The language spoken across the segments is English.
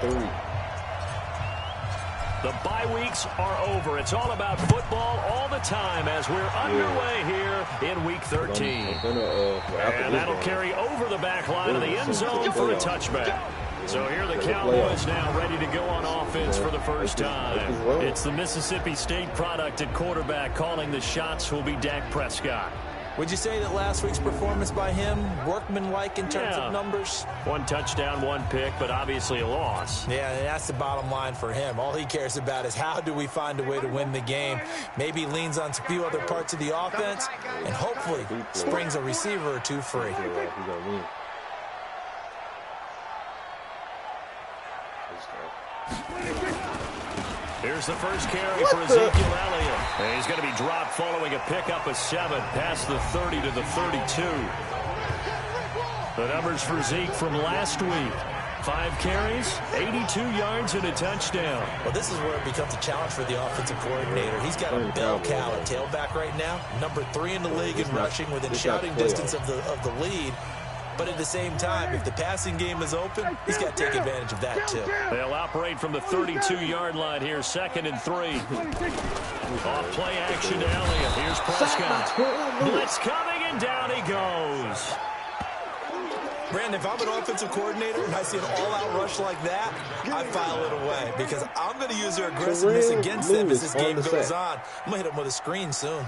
3. The bye weeks are over. It's all about football all the time as we're underway here in Week 13. And that'll carry over the back line of the end zone for a touchback. So here the Cowboys now ready to go on offense for the first time. It's the Mississippi State product at quarterback. Calling the shots will be Dak Prescott. Would you say that last week's performance by him, workmanlike in terms of numbers? 1 touchdown, 1 pick, but obviously a loss. Yeah, that's the bottom line for him. All he cares about is how do we find a way to win the game. Maybe leans on a few other parts of the offense, and hopefully springs a receiver or two free. Here's the first carry for Ezekiel Elliott. And he's going to be dropped following a pickup of 7 past the 30 to the 32. The numbers for Zeke from last week. 5 carries, 82 yards, and a touchdown. Well, this is where it becomes a challenge for the offensive coordinator. He's got a bell cow at tailback right now. Number 3 in the league in rushing within shouting distance of the lead. But at the same time, if the passing game is open, he's got to take advantage of that, too. They'll operate from the 32-yard line here, 2nd and 3. Off play action to Elliott. Here's Prescott. Blitz coming, and down he goes. Brandon, if I'm an offensive coordinator and I see an all-out rush like that, I file it away because I'm going to use their aggressiveness against them as this game goes on. I'm going to hit them with a screen soon.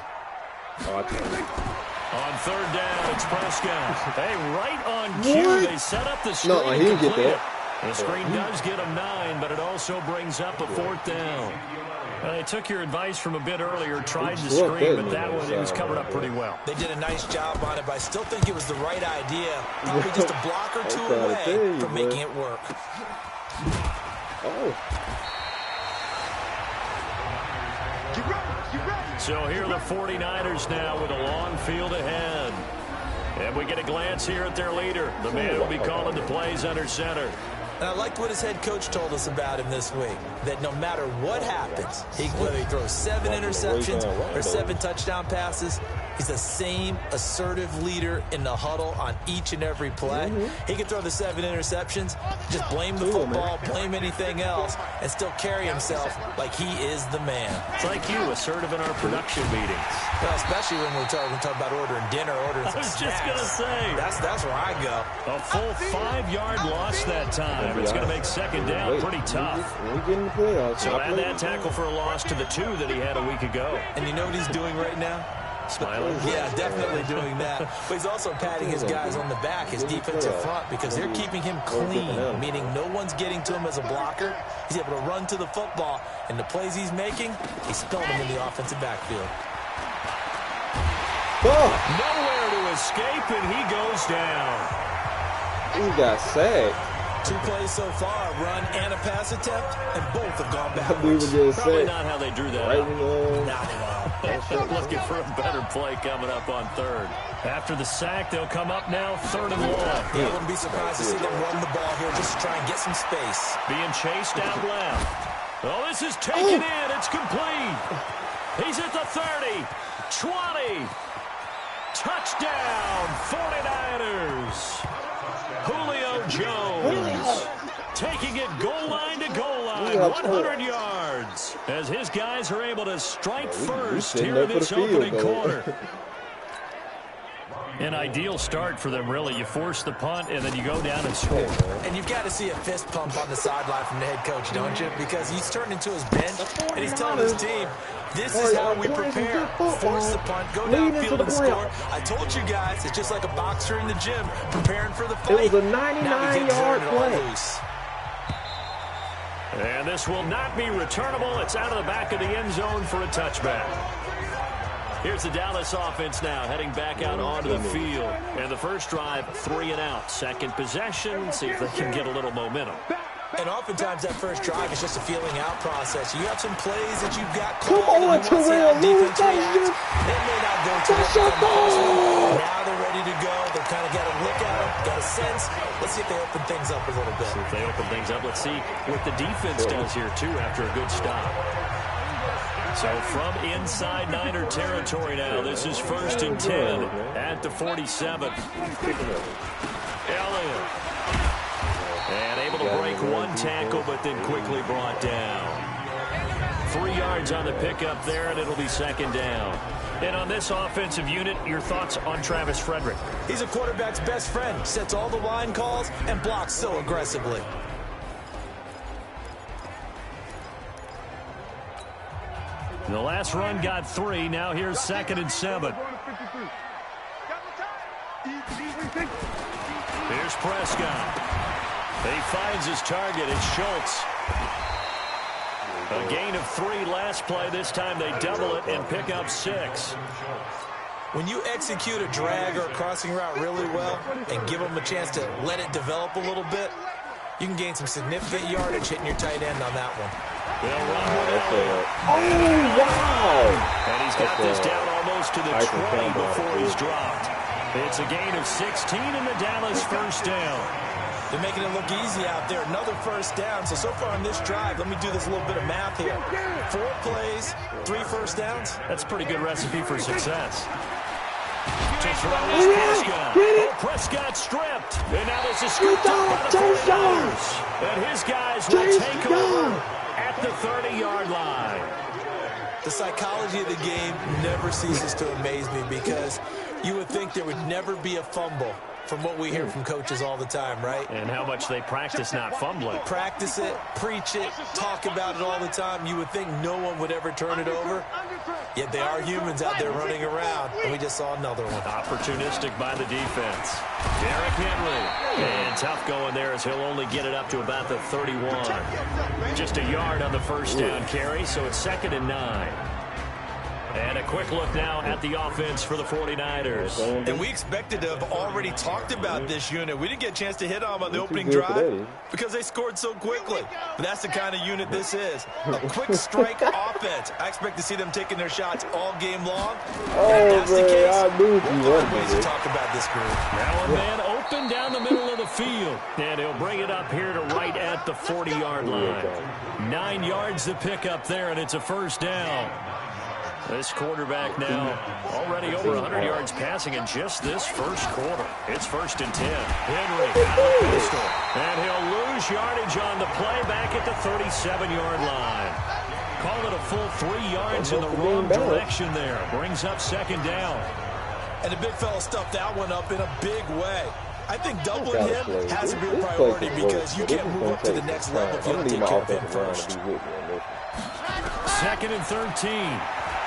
On 3rd down, it's Prescott. Hey, right on cue, they set up the screen. No, he didn't get that. The screen does get him 9, but it also brings up a 4th down. They took your advice from a bit earlier, tried to screen, but that one, it was covered up pretty well. They did a nice job on it, but I still think it was the right idea. Probably just a block or 2 away from making it work. So here are the 49ers now with a long field ahead. And we get a glance here at their leader, the man who will be calling the plays under center. And I liked what his head coach told us about him this week, that no matter what happens, whether he throws 7 interceptions or 7 touchdown passes, he's the same assertive leader in the huddle on each and every play. He can throw the 7 interceptions, just blame the football, blame anything else, and still carry himself like he is the man. It's like you, assertive in our production meetings. Well, especially when we're talking about ordering dinner, ordering some snacks. I was just going to say. That's where I go. A full 5-yard loss that time. It's going to make 2nd down pretty tough. So add that tackle for a loss to the 2 that he had a week ago. And you know what he's doing right now? Smiling? Yeah, definitely doing that. But he's also patting his guys on the back, his defensive front, because they're keeping him clean, meaning no one's getting to him as a blocker. He's able to run to the football, and the plays he's making, he's spilling them in the offensive backfield. Nowhere to escape, and he goes down. He got sacked. 2 plays so far, a run and a pass attempt, and both have gone backwards. Probably not how they drew that up. Not at all. Looking for a better play coming up on 3rd. After the sack, they'll come up now 3rd and long. Yeah, I wouldn't be surprised to see them run the ball here just to try and get some space. Being chased out left. Oh, this is taken in. It's complete. He's at the 30, 20. Touchdown, 49ers. Julio Jones taking it goal line to goal line, 100 yards, as his guys are able to strike first here in this opening quarter. An ideal start for them, really. You force the punt, and then you go down and score. And you've got to see a fist pump on the sideline from the head coach, don't you? Because he's turned into his bench, and he's telling his team, this is how we prepare. Force the punt, go downfield and score. I told you guys, it's just like a boxer in the gym, preparing for the fight. It was a 99-yard play. And this will not be returnable. It's out of the back of the end zone for a touchback. Here's the Dallas offense now, heading back out onto the field. And the first drive, 3 and out. 2nd possession, see if they can get a little momentum. And oftentimes that first drive is just a feeling out process. You have some plays that you've got called. Come on, Terrell. Defense reacts. They may not go to it. Now they're ready to go. They've kind of got a look at them, got a sense. Let's see if they open things up a little bit. See if they open things up. Let's see what the defense does here, too, after a good stop. So from inside Niner territory now, this is 1st and 10 at the 47. Elliott. And able to to break one tackle, but then quickly brought down. 3 yards on the pickup there, and it'll be second down. And on this offensive unit, your thoughts on Travis Frederick? He's a quarterback's best friend. Sets all the line calls and blocks so aggressively. The last run got 3. Now here's 2nd and 7. Here's Prescott. He finds his target. It's Schultz. A gain of 3 last play. This time they double it and pick up 6. When you execute a drag or a crossing route really well and give them a chance to let it develop a little bit, you can gain some significant yardage hitting your tight end on that one. They'll run with it. Oh, wow. And he's got this down almost to the 20 before he's dropped. It's a gain of 16 in the Dallas first down. They're making it look easy out there. Another first down. So far on this drive, let me do this little bit of math here. 4 plays, 3 first downs. That's a pretty good recipe for success. To throw is Prescott. Oh, Prescott stripped. And now there's a scoop up by the 49ers. And his guys will take over at the 30-yard line. The psychology of the game never ceases to amaze me because you would think there would never be a fumble from what we hear from coaches all the time, right? And how much they practice not fumbling. Practice it, preach it, talk about it all the time. You would think no one would ever turn it over. Yet they are humans out there running around, and we just saw another one. Opportunistic by the defense. Derrick Henry. And tough going there as he'll only get it up to about the 31. Just a yard on the first down carry, so it's 2nd and 9. And a quick look now at the offense for the 49ers. And we expected to have already talked about this unit. We didn't get a chance to hit on them on the opening drive because they scored so quickly. But that's the kind of unit this is. A quick strike offense. I expect to see them taking their shots all game long. And if that's the case, we'll find ways to talk about this group. Now a man open down the middle of the field. And he'll bring it up here to right at the 40-yard line. 9 yards to pick up there, and it's a first down. This quarterback now already over 100 yards passing in just this first quarter. It's 1st and 10. Henry out of the pistol. And he'll lose yardage on the play back at the 37-yard line. Call it a full 3 yards in the wrong direction there. Brings up 2nd down. And the big fella stuffed that one up in a big way. I think doubling him has to be a priority because you can't move up to the next level if you don't take care of him first. 2nd and 13.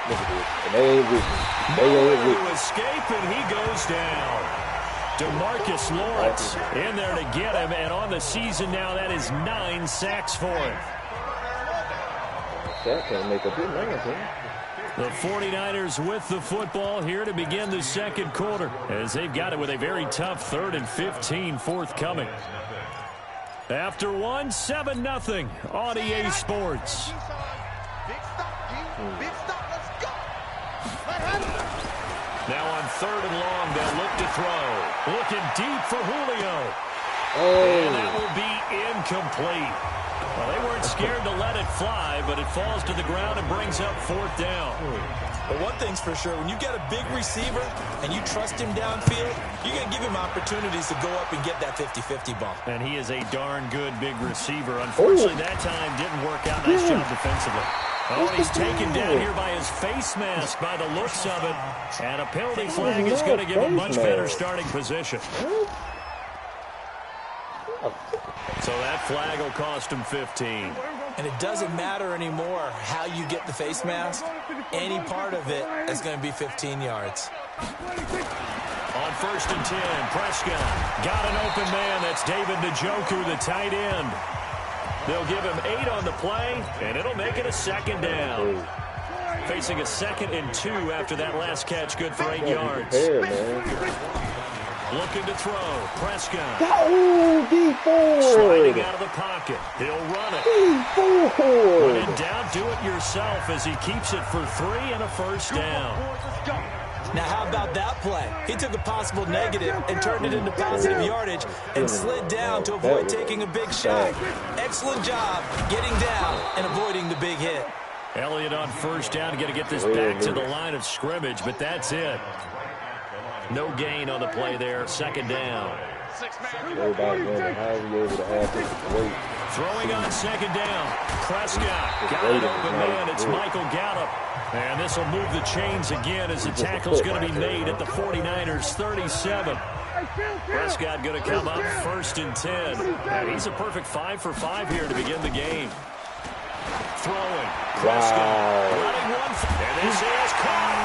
Look at this. And they ain't with me. They ain't with me. To escape, and he goes down. DeMarcus Lawrence in there to get him, and on the season now, that is 9 sacks for him. That can't make a big man, huh? The 49ers with the football here to begin the second quarter, as they've got it with a very tough 3rd and 15 forthcoming. After one, 7-0 on EA Sports. Now on 3rd and long, they'll look to throw. Looking deep for Julio. And that will be incomplete. Well, they weren't scared to let it fly, but it falls to the ground and brings up 4th down. But one thing's for sure, when you got a big receiver and you trust him downfield, you're going to give him opportunities to go up and get that 50-50 ball. And he is a darn good big receiver. Unfortunately, that time didn't work out. Nice job defensively. Oh, and he's taken down here by his face mask by the looks of it. And a penalty flag is going to give him much better starting position. So that flag will cost him 15. And it doesn't matter anymore how you get the face mask. Any part of it is going to be 15 yards. On 1st and 10, Prescott got an open man. That's David Njoku, the tight end. They'll give him 8 on the play, and it'll make it a 2nd down. Facing a 2nd and 2 after that last catch, good for 8 yards. Looking to throw, Prescott. Sliding out of the pocket. He'll run it. When in doubt, do it yourself as he keeps it for 3 and a first down. Now, how about that play? He took a possible negative and turned it into positive yardage and slid down to avoid taking a big shot. Excellent job getting down and avoiding the big hit. Elliott on first down, going to get this back to the line of scrimmage, but that's it. No gain on the play there, 2nd down. Everybody wondering how are we able to have this weight. Throwing on second down. Prescott got it open man. It's Michael Gallup. And this will move the chains again as the tackle's going to be made at the 49ers 37. Prescott going to come up 1st and 10. And he's a perfect 5 for 5 here to begin the game. Throwing. Prescott running one. And this is caught.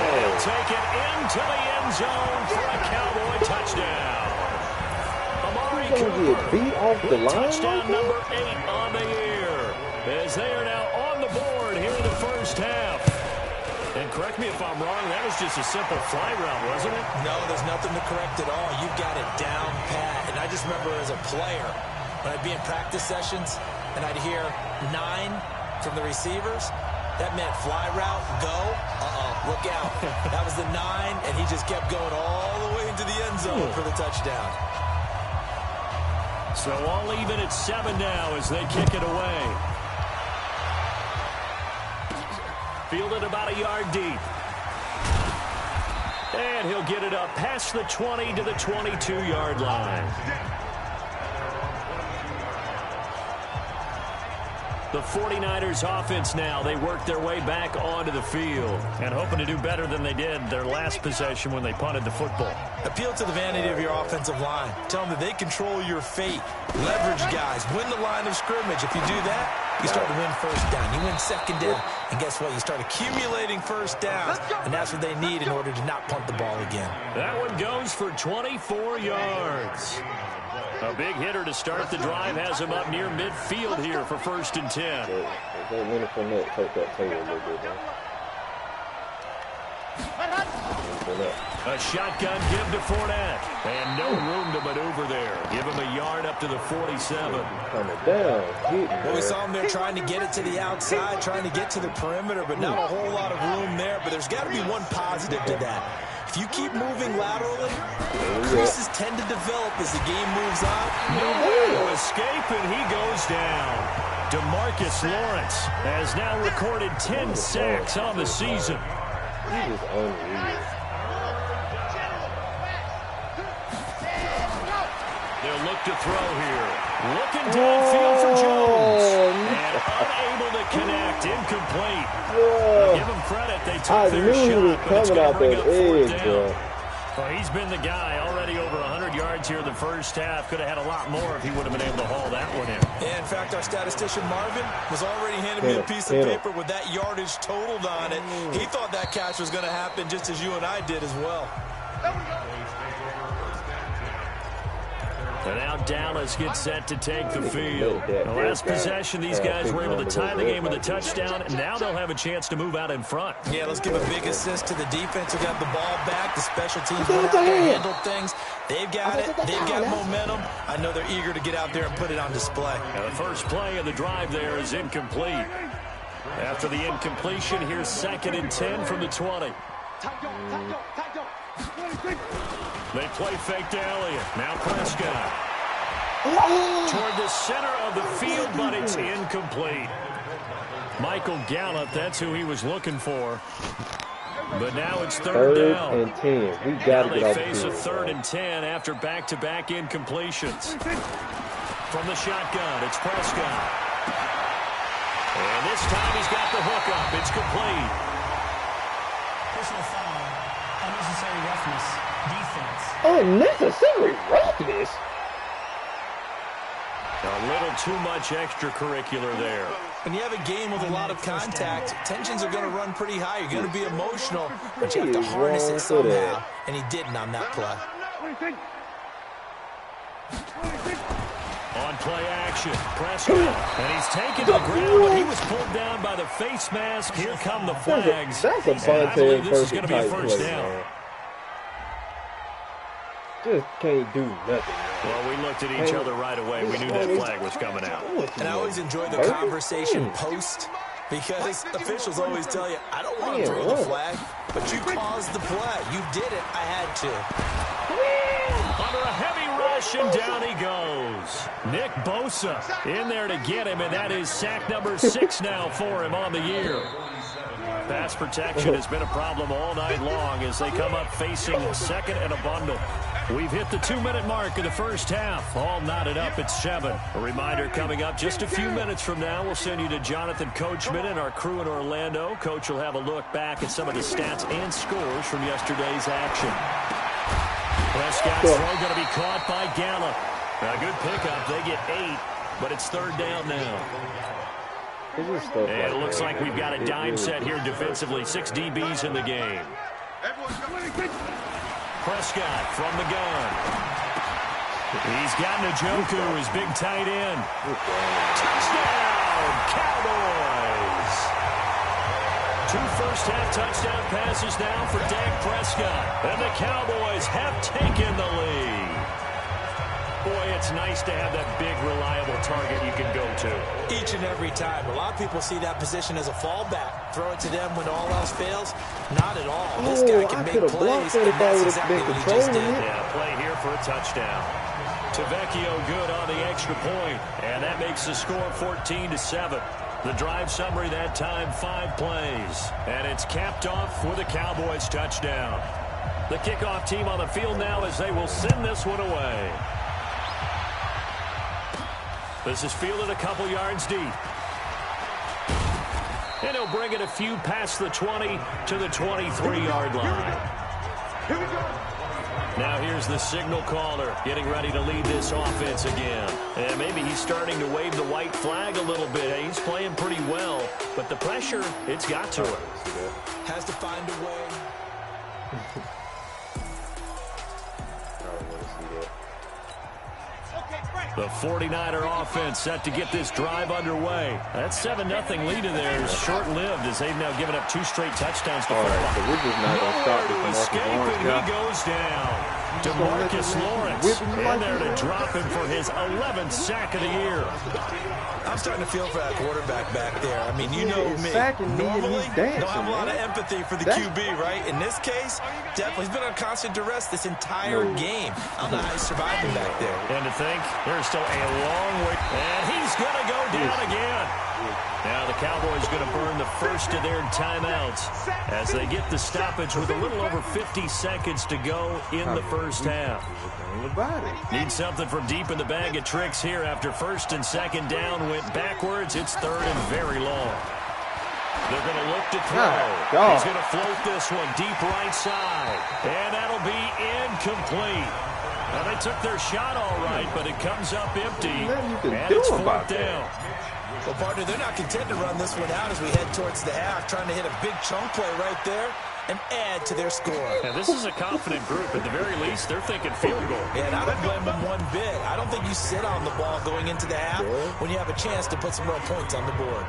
He'll take it into the end zone for a Cowboy touchdown. Amari Cooper beat off the line. Touchdown number 8 on the year. As they are now on the board here in the first half. And correct me if I'm wrong, that was just a simple fly route, wasn't it? No, there's nothing to correct at all. You've got it down pat. And I just remember as a player, when I'd be in practice sessions and I'd hear 9 from the receivers, that meant fly route, go, look out. That was the 9, and he just kept going all the way into the end zone for the touchdown. So all even at 7 now as they kick it away. Fielded about a yard deep. And he'll get it up past the 20 to the 22-yard line. The 49ers offense now, they work their way back onto the field and hoping to do better than they did their last possession when they punted the football. Appeal to the vanity of your offensive line. Tell them that they control your fate. Leverage guys. Win the line of scrimmage. If you do that, you start to win first down. You win second down. And guess what? You start accumulating first downs. And that's what they need in order to not punt the ball again. That one goes for 24 yards. A big hitter to start the drive has him up near midfield here for 1st and 10. That winner from that take that tail a little bit, though. A shotgun give to Fournette. And no room to maneuver there. Give him a yard up to the 47. Coming down. Well, we saw him there trying to get it to the outside, trying to get to the perimeter, but not a whole lot of room there. But there's got to be one positive to that. If you keep moving laterally, creases tend to develop as the game moves on. No way to escape, and he goes down. DeMarcus Lawrence has now recorded 10 sacks on the season. He is unreal. They'll look to throw here. Looking downfield for Jones. And unable to connect. Incomplete. Give him credit. They took their shot, but it's going to bring up 4th down. Well, he's been the guy already over 100 yards here in the first half. Could have had a lot more if he would have been able to haul that one in. Yeah, in fact, our statistician Marvin was already handing me a piece of paper with that yardage totaled on it. He thought that catch was going to happen just as you and I did as well. And now Dallas gets set to take the field. The last possession, these guys were able to tie the game with a touchdown, and now they'll have a chance to move out in front. Yeah, let's give a big assist to the defense who got the ball back. The special teams went out there and handled things. They've got it. They've got momentum. I know they're eager to get out there and put it on display. Now the first play of the drive there is incomplete. After the incompletion, here's 2nd and 10 from the 20. They play fake to Elliott. Now Prescott. Toward the center of the field, but it's incomplete. Michael Gallup, that's who he was looking for. But now it's 3rd down. And 10. We got to get off the They face a field. 3rd and 10 after back-to-back incompletions. From the shotgun, it's Prescott. And this time he's got the hook up. It's complete. Personal foul. Unnecessary roughness. Defense. Unnecessary roughness? A little too much extracurricular there. When you have a game with a lot of contact, tensions are going to run pretty high. You're going to be emotional, but you have to harness it somehow. And he didn't on that play. On play action, Prescott, and he's taken to the ground, but he was pulled down by the face mask. Here come the flags. That's a And I believe this is Bonte going to be a type first play, down. man. Just can't do nothing. Well, we looked at each other right away. We knew that flag was coming out. And I always enjoy the conversation post, because officials always tell you, I don't want to throw the flag, but you caused the play. You did it. I had to. Under a heavy rush, and down he goes. Nick Bosa in there to get him, and that is sack number 6 now for him on the year. Pass protection has been a problem all night long as they come up facing 2nd and a bundle. We've hit the 2-minute mark of the first half. All knotted up at 7. A reminder coming up just a few minutes from now. We'll send you to Jonathan Coachman and our crew in Orlando. Coach will have a look back at some of the stats and scores from yesterday's action. Prescott's throw going to be caught by Gallup. A good pickup. They get 8, but it's 3rd down now. And it looks like we've got a dime set here defensively. 6 DBs in the game. Prescott from the gun. He's got Njoku, his big tight end. Touchdown, Cowboys! 2 first-half touchdown passes now for Dak Prescott. And the Cowboys have taken the lead. Boy, it's nice to have that big, reliable target you can go to. Each and every time. A lot of people see that position as a fallback. Throw it to them when all else fails. Not at all. This guy can make plays, and that's exactly what he just did. Yeah, play here for a touchdown. Tavecchio good on the extra point, and that makes the score 14-7. The drive summary that time, 5 plays. And it's capped off with a Cowboys touchdown. The kickoff team on the field now as they will send this one away. This is fielded a couple yards deep. And he'll bring it a few past the 20 to the 23-yard line. Now here's the signal caller getting ready to lead this offense again. And maybe he's starting to wave the white flag a little bit. He's playing pretty well, but the pressure, it's got to him. Has to find a way. The 49er offense set to get this drive underway. That 7-0 lead of theirs short-lived as they've now given up 2 straight touchdowns to fall. So we're just not going to stop this Escaping, he goes down. DeMarcus Lawrence in there to drop him for his 11th sack of the year. I'm starting to feel for that quarterback back there. I mean, you know me. Normally, don't have a lot of empathy for the QB, right? In this case, definitely. He's been on constant duress this entire game. I don't know how he's surviving back there. And to think, there's still a long way. And he's going to go down again. Now the Cowboys going to burn the first of their timeouts as they get the stoppage with a little over 50 seconds to go in the first half. Need something from deep in the bag of tricks here after 1st and 2nd down went backwards. It's 3rd and very long. They're going to look to throw. He's going to float this one deep right side. And that'll be incomplete. Now they took their shot all right, but it comes up empty. And it's 4th down. Well, partner, they're not content to run this one out as we head towards the half, trying to hit a big chunk play right there and add to their score. Yeah, this is a confident group. At the very least, they're thinking field goal. Yeah, and I don't blame them one bit. I don't think you sit on the ball going into the half when you have a chance to put some more points on the board.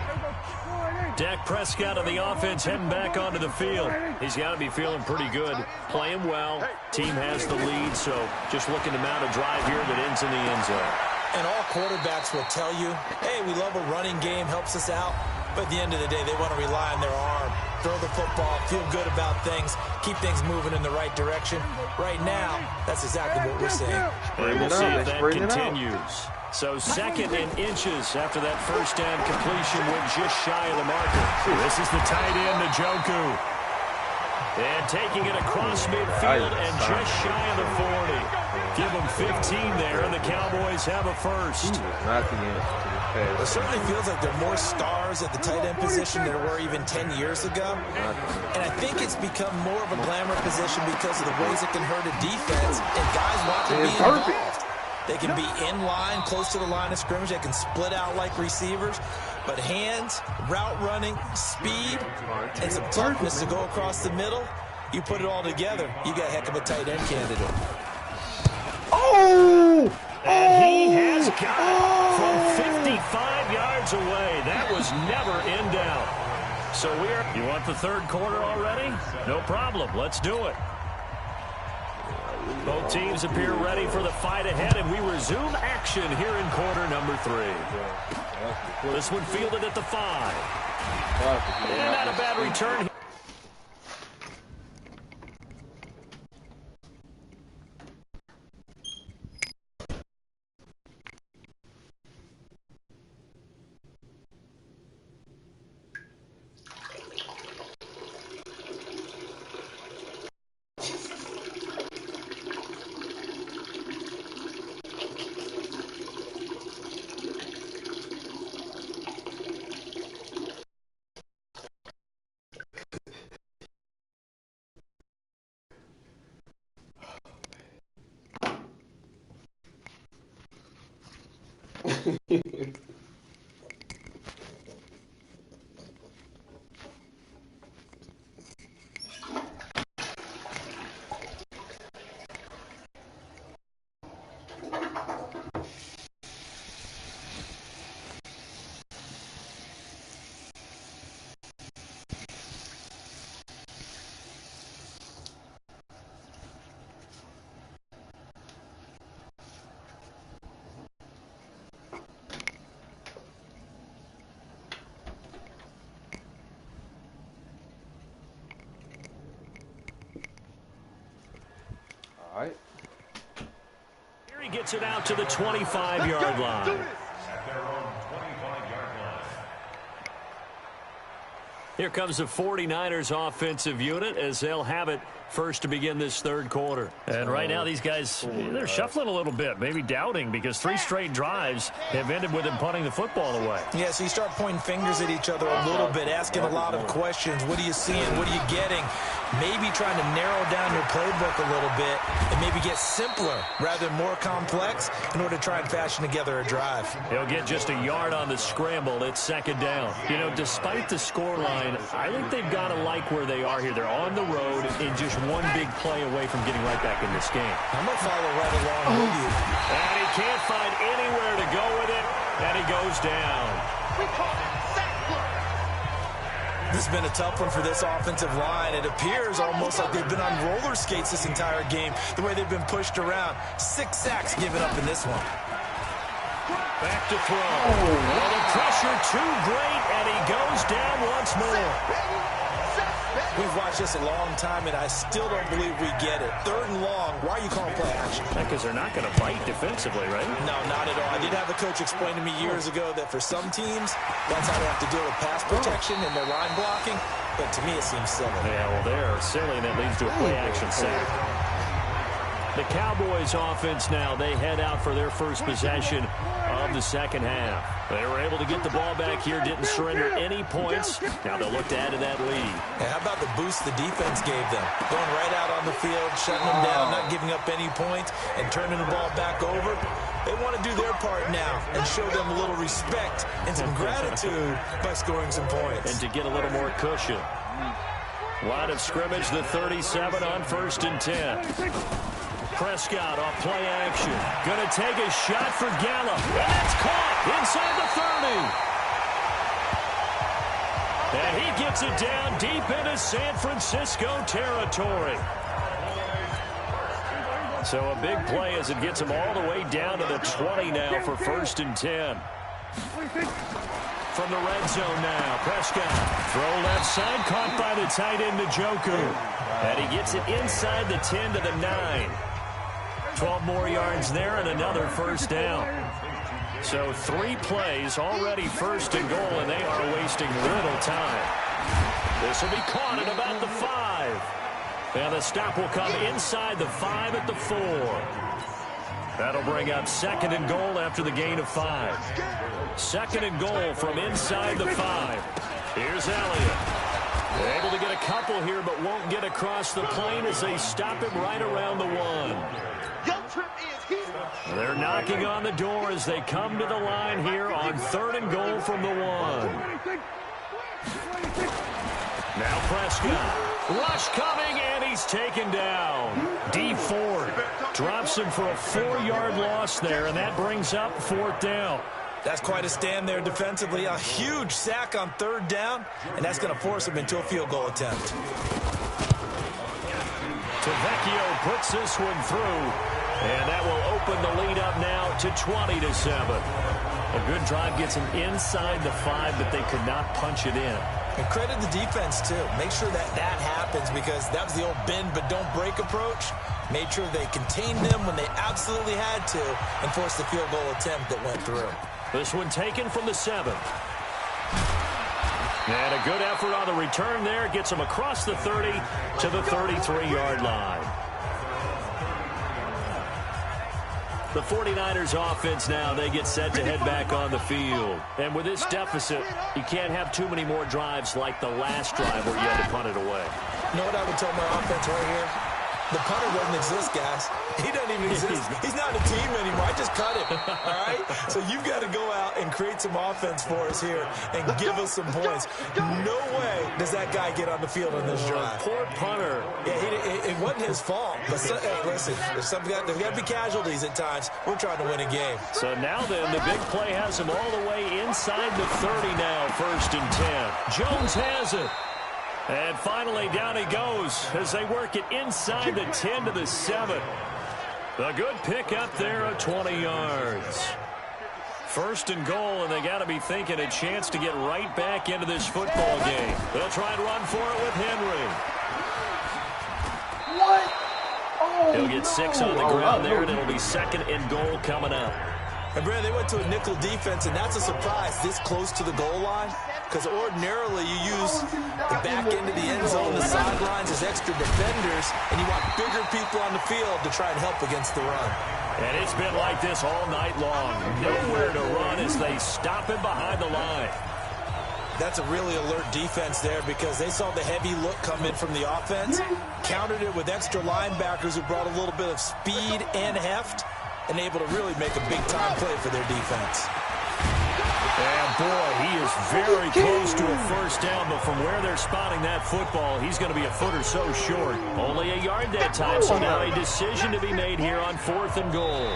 Dak Prescott of the offense heading back onto the field. He's got to be feeling pretty good, playing well. Team has the lead, so just looking to mount a drive here that ends in the end zone. And all quarterbacks will tell you, hey, we love a running game, helps us out. But at the end of the day, they want to rely on their arm, throw the football, feel good about things, keep things moving in the right direction. Right now, that's exactly what we're seeing. And we'll see if that continues. So 2nd and inches after that first down completion went just shy of the marker. This is the tight end, Njoku. And taking it across midfield and just shy of the 40. Give them 15 there, and the Cowboys have a first. Not the end. It certainly feels like there are more stars at the tight end position than there were even 10 years ago. And I think it's become more of a glamour position because of the ways it can hurt a defense, and guys want to be involved. They can be in line, close to the line of scrimmage. They can split out like receivers. But hands, route running, speed, and some toughness to go across the middle, you put it all together, you got a heck of a tight end candidate. And he has got it from 55 yards away. That was never in doubt. So you want the 3rd quarter already? No problem. Let's do it. Both teams appear ready for the fight ahead, and we resume action here in quarter number 3. This one fielded at the 5. And not a bad return. Alright. Here he gets it out to the 25-yard line. Here comes the 49ers offensive unit as they'll have it first to begin this third quarter. And right now these guys, they're shuffling a little bit, maybe doubting, because 3 straight drives have ended with them punting the football away. Yeah, so you start pointing fingers at each other a little bit, asking a lot of questions. What are you seeing? What are you getting? Maybe trying to narrow down your playbook a little bit and maybe get simpler rather than more complex in order to try and fashion together a drive. He'll get just a yard on the scramble. It's second down. You know, despite the scoreline, I think they've got to like where they are here. They're on the road and just one big play away from getting right back in this game. I'm going to follow right along with you. And he can't find anywhere to go with it, and he goes down. We call it sack block. This has been a tough one for this offensive line. It appears almost like they've been on roller skates this entire game, the way they've been pushed around. 6 sacks given up in this one. Back to throw. Well, the pressure too great, and he goes down once more. We've watched this a long time, and I still don't believe we get it. 3rd and long. Why are you calling play action? Because they're not going to fight defensively, right? No, not at all. I did have a coach explain to me years ago that for some teams, that's how they have to deal with pass protection and their line blocking. But to me, it seems silly. Yeah, well, they're silly, and that leads to a play-action sack. The Cowboys offense now, they head out for their first possession of the second half. They were able to get the ball back here, didn't surrender any points. Now they'll look to add to that lead. And how about the boost the defense gave them? Going right out on the field, shutting them down, not giving up any points, and turning the ball back over. They want to do their part now and show them a little respect and some gratitude by scoring some points. And to get a little more cushion. Line of scrimmage, the 37 on 1st and 10. Prescott off play action. Going to take a shot for Gallup. And that's caught inside the 30. And he gets it down deep into San Francisco territory. So a big play as it gets him all the way down to the 20 now for 1st and 10. From the red zone now, Prescott. Throw left side, caught by the tight end Njoku. And he gets it inside the 10 to the 9. 12 more yards there and another first down. So 3 plays, already 1st and goal, and they are wasting little time. This will be caught at about the 5. And the stop will come inside the 5 at the 4. That'll bring up 2nd and goal after the gain of 5. 2nd and goal from inside the 5. Here's Elliott. They're able to get a couple here, but won't get across the plane as they stop him right around the 1. They're knocking on the door as they come to the line here on 3rd and goal from the 1. Now Prescott. Rush coming, and he's taken down. D Ford drops him for a 4-yard loss there, and that brings up 4th down. That's quite a stand there defensively. A huge sack on 3rd down, and that's going to force him into a field goal attempt. Tavecchio puts this one through, and that will open the lead up now to 20-7. A good drive gets him inside the 5, but they could not punch it in. And credit the defense, too. Make sure that happens, because that was the old bend but don't break approach. Made sure they contained them when they absolutely had to and forced the field goal attempt that went through. This one taken from the 7. And a good effort on the return there. Gets him across the 30 to the 33-yard line. The 49ers offense now, they get set to head back on the field. And with this deficit, you can't have too many more drives like the last drive where you had to punt it away. You know what I would tell my offense right here? The punter doesn't exist, guys. He doesn't even exist. He's not a team anymore. I just cut him, all right? So you've got to go out and create some offense for us here and give us some points. No way does that guy get on the field on this drive. Poor punter. Yeah, it wasn't his fault. But hey, listen, there's got to be casualties at times. We're trying to win a game. So now then, the big play has him all the way inside the 30 now, 1st and 10. Jones has it. And finally, down he goes as they work it inside the 10 to the 7. A good pick up there at 20 yards. 1st and goal, and they got to be thinking a chance to get right back into this football game. They'll try and run for it with Henry. What? Oh, He'll get 6 on the ground there, and it'll be 2nd and goal coming up. And, Brad, they went to a nickel defense, and that's a surprise this close to the goal line. Because ordinarily you use the back end of the end zone, the sidelines as extra defenders, and you want bigger people on the field to try and help against the run. And it's been like this all night long. Nowhere to run as they stop him behind the line. That's a really alert defense there because they saw the heavy look come in from the offense, countered it with extra linebackers who brought a little bit of speed and heft, and able to really make a big-time play for their defense. And, boy, he is very close to a first down, but from where they're spotting that football, he's going to be a foot or so short. Only a yard that time, so now a decision to be made here on 4th and goal.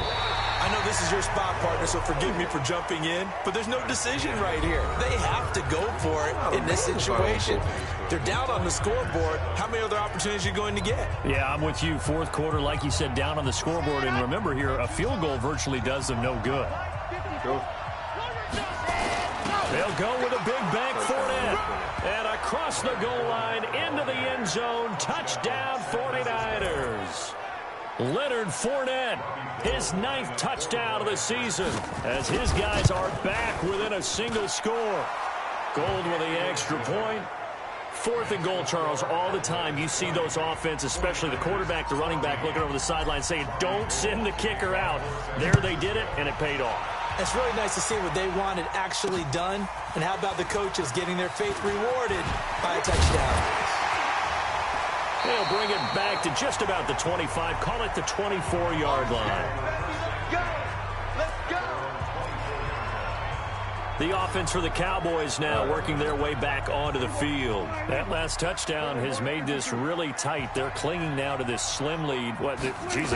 I know this is your spot, partner, so forgive me for jumping in, but there's no decision right here. They have to go for it in this situation. They're down on the scoreboard. How many other opportunities are you going to get? Yeah, I'm with you. 4th quarter, like you said, down on the scoreboard. And remember here, a field goal virtually does them no good. They'll go with a big bank Fournette. And across the goal line, into the end zone, touchdown 49ers. Leonard Fournette, his 9th touchdown of the season, as his guys are back within a single score. Gold with the extra point. 4th and goal, Charles, all the time you see those offenses, especially the quarterback, the running back, looking over the sideline saying, don't send the kicker out. There they did it, and it paid off. It's really nice to see what they wanted actually done. And how about the coaches getting their faith rewarded by a touchdown? They'll bring it back to just about the 25. Call it the 24-yard line. The offense for the Cowboys now working their way back onto the field. That last touchdown has made this really tight. They're clinging now to this slim lead.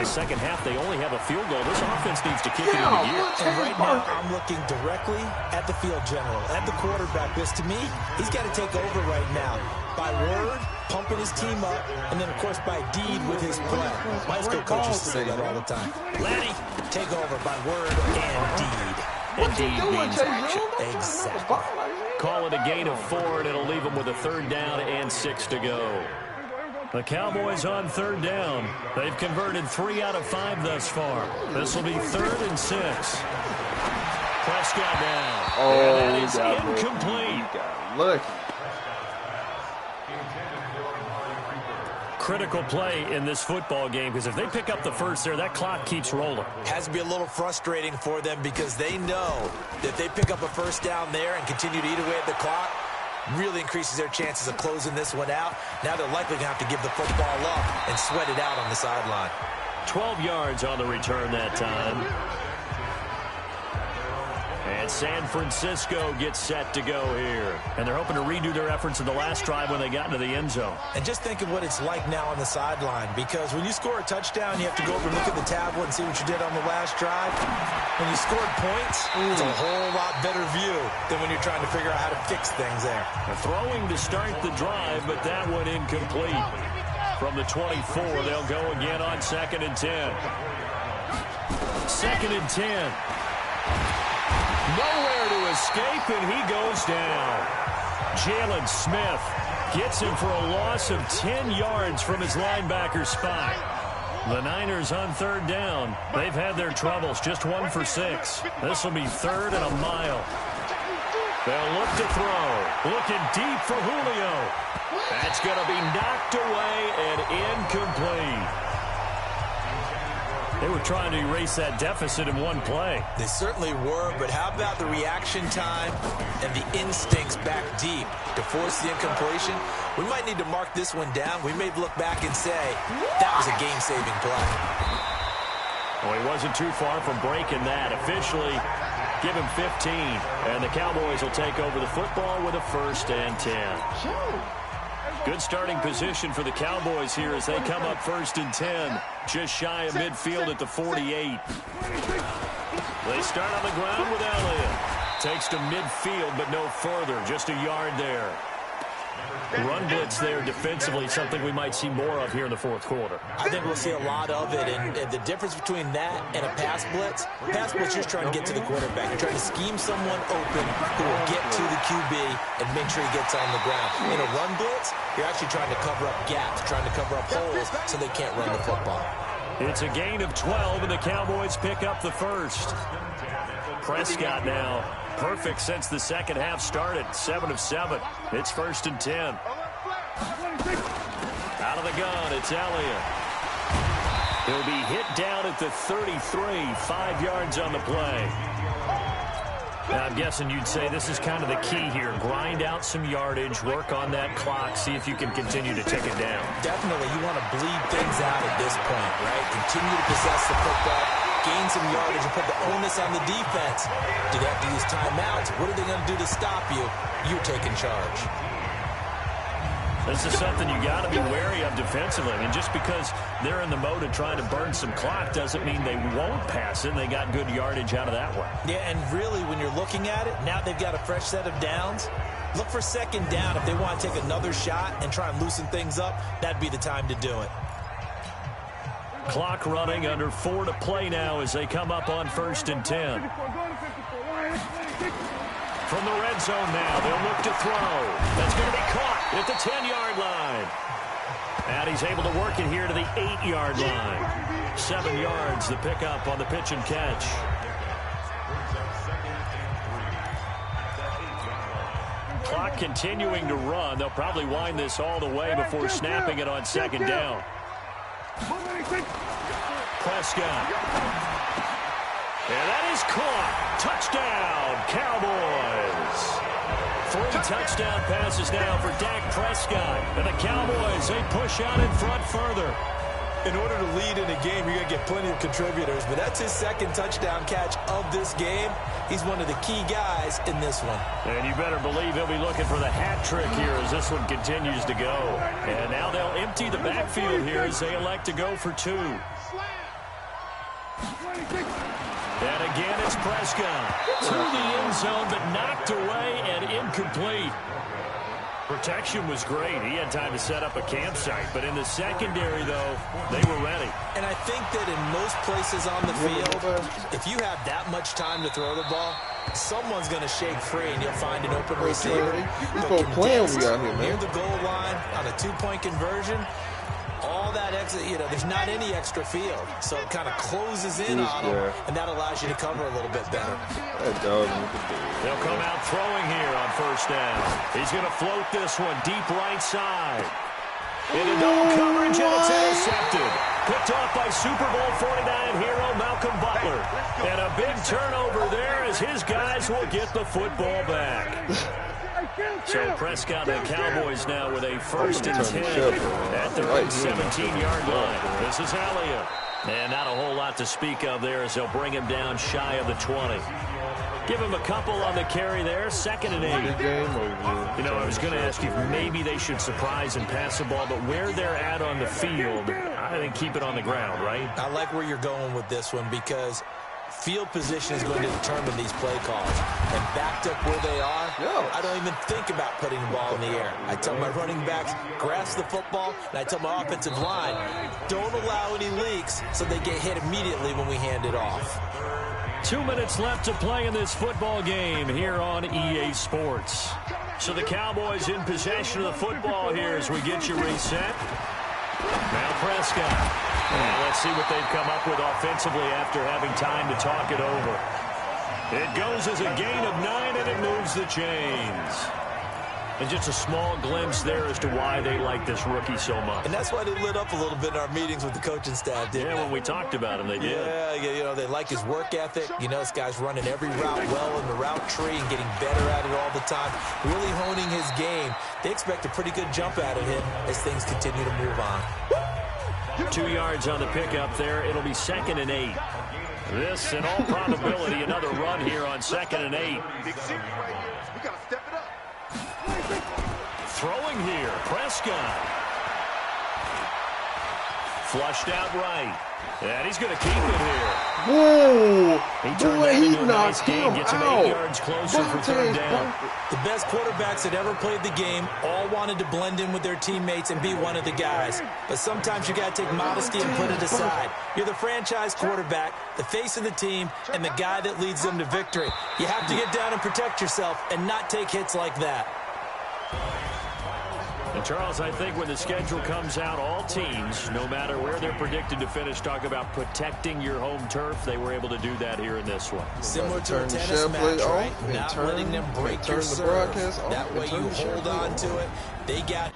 Second half, they only have a field goal. This offense needs to kick it into gear. And right now, I'm looking directly at the field general, at the quarterback. Because to me, he's got to take over right now. By word, pumping his team up, and then, of course, by deed with his play. My skill coaches say that all the time. Lanny, take over by word and deed. Indeed means action. Exactly. Call it a gain of 4, and it'll leave them with a 3rd down and 6 to go. The Cowboys on 3rd down. They've converted 3 out of 5 thus far. This will be 3rd and 6. Prescott down. And that is incomplete. Look. Critical play in this football game, because if they pick up the first there, that clock keeps rolling. Has to be a little frustrating for them because they know that if they pick up a first down there and continue to eat away at the clock, really increases their chances of closing this one out. Now they're likely going to have to give the football up and sweat it out on the sideline. 12 yards on the return that time. And San Francisco gets set to go here. And they're hoping to redo their efforts in the last drive when they got into the end zone. And just think of what it's like now on the sideline, because when you score a touchdown, you have to go over and look at the tablet and see what you did on the last drive. When you scored points, it's a whole lot better view than when you're trying to figure out how to fix things there. Throwing to start the drive, but that one incomplete. From the 24, they'll go again on 2nd and 10. 2nd and 10. Nowhere to escape, and he goes down. Jalen Smith gets him for a loss of 10 yards from his linebacker spot. The Niners on 3rd down. They've had their troubles, just 1 for 6. This will be 3rd and a mile. They'll look to throw. Looking deep for Julio. That's going to be knocked away and incomplete. They were trying to erase that deficit in one play. They certainly were, but how about the reaction time and the instincts back deep to force the incompletion. We might need to mark this one down. We may look back and say, that was a game-saving play. Well, he wasn't too far from breaking that. Officially, give him 15. And the Cowboys will take over the football with a 1st and 10. Good starting position for the Cowboys here as they come up 1st and 10. Just shy of midfield at the 48. They start on the ground with Elliott. Takes to midfield, but no further. Just a yard there. Run blitz there defensively, something we might see more of here in the 4th quarter. I think we'll see a lot of it, and the difference between that and a pass blitz is just trying to get to the quarterback. You're trying to scheme someone open who will get to the QB and make sure he gets on the ground. In a run blitz, you're actually trying to cover up gaps, trying to cover up holes so they can't run the football. It's a gain of 12, and the Cowboys pick up the 1st. Prescott now perfect since the second half started. 7 of 7. It's 1st and 10. Out of the gun, it's Elliott. He'll be hit down at the 33. 5 yards on the play. Now, I'm guessing you'd say this is kind of the key here. Grind out some yardage, work on that clock, see if you can continue to take it down. Definitely, you want to bleed things out at this point, right? Continue to possess the football, gain some yardage, and put the onus on the defense. Do they have to use timeouts? What are they going to do to stop you? You're taking charge. This is something you got to be wary of defensively. I mean, just because they're in the mode of trying to burn some clock doesn't mean they won't pass it. And they got good yardage out of that one. Yeah, and really, when you're looking at it, now they've got a fresh set of downs. Look for 2nd down. If they want to take another shot and try and loosen things up, that'd be the time to do it. Clock running, under 4 to play now as they come up on 1st and 10. From the red zone now, they'll look to throw. That's going to be caught at the 10-yard line. And he's able to work it here to the 8-yard line. 7 yards, the pickup on the pitch and catch. Clock continuing to run. They'll probably wind this all the way before snapping it on 2nd down. Prescott. And that is caught. Touchdown, Cowboys. 3 touchdown passes now for Dak Prescott. And the Cowboys, they push out in front further. In order to lead in a game, you're going to get plenty of contributors. But that's his 2nd touchdown catch of this game. He's one of the key guys in this one. And you better believe he'll be looking for the hat trick here as this one continues to go. And now they'll empty the backfield here as they elect to go for 2. And again, it's Prescott to the end zone, but knocked away and incomplete. Protection was great. He had time to set up a campsite. But in the secondary, though, they were ready. And I think that in most places on the field, if you have that much time to throw the ball, someone's going to shake free and you'll find an open receiver. But condensed near the goal line on a 2-point conversion, all that extra, there's not any extra field. So it kind of closes in on them, and that allows you to cover a little bit better. They'll come out throwing here on 1st down. He's going to float this one deep right side. Into double coverage, and it's intercepted. Picked off by Super Bowl 49 hero Malcolm Butler. And a big turnover there as his guys will get the football back. So Prescott and the Cowboys now with a 1st and 10 at their own 17-yard line. This is Elliott. And not a whole lot to speak of there as they'll bring him down shy of the 20. Give him a couple on the carry there. 2nd and 8. I was going to ask you if maybe they should surprise and pass the ball, but where they're at on the field, I think keep it on the ground, right? I like where you're going with this one because field position is going to determine these play calls. And backed up where they are, I don't even think about putting the ball in the air. I tell my running backs, grasp the football, and I tell my offensive line, don't allow any leaks so they get hit immediately when we hand it off. 2 minutes left to play in this football game here on EA Sports. So the Cowboys in possession of the football here as we get you reset. Now Prescott. And let's see what they've come up with offensively after having time to talk it over. It goes as a gain of 9, and it moves the chains. And just a small glimpse there as to why they like this rookie so much. And that's why they lit up a little bit in our meetings with the coaching staff, didn't they? Yeah, when we talked about him, they did. Yeah, you know, they like his work ethic. You know, this guy's running every route well in the route tree and getting better at it all the time, really honing his game. They expect a pretty good jump out of him as things continue to move on. 2 yards on the pickup there. It'll be 2nd and 8. This, in all probability, another run here on 2nd and 8. Big series right here. We got to step it up. Throwing here, Prescott. Flushed out right. And he's going to keep it here. Whoa! He turned Boy, that he into a nice knocked gain, him gets him out. 8 yards closer for 3rd down. The best quarterbacks that ever played the game all wanted to blend in with their teammates and be one of the guys. But sometimes you got to take modesty and put it aside. You're the franchise quarterback, the face of the team, and the guy that leads them to victory. You have to get down and protect yourself and not take hits like that. And Charles, I think when the schedule comes out, all teams, no matter where they're predicted to finish, talk about protecting your home turf. They were able to do that here in this one. Similar to a tennis match, right? Not letting them break your serve. That way you hold on to it. They got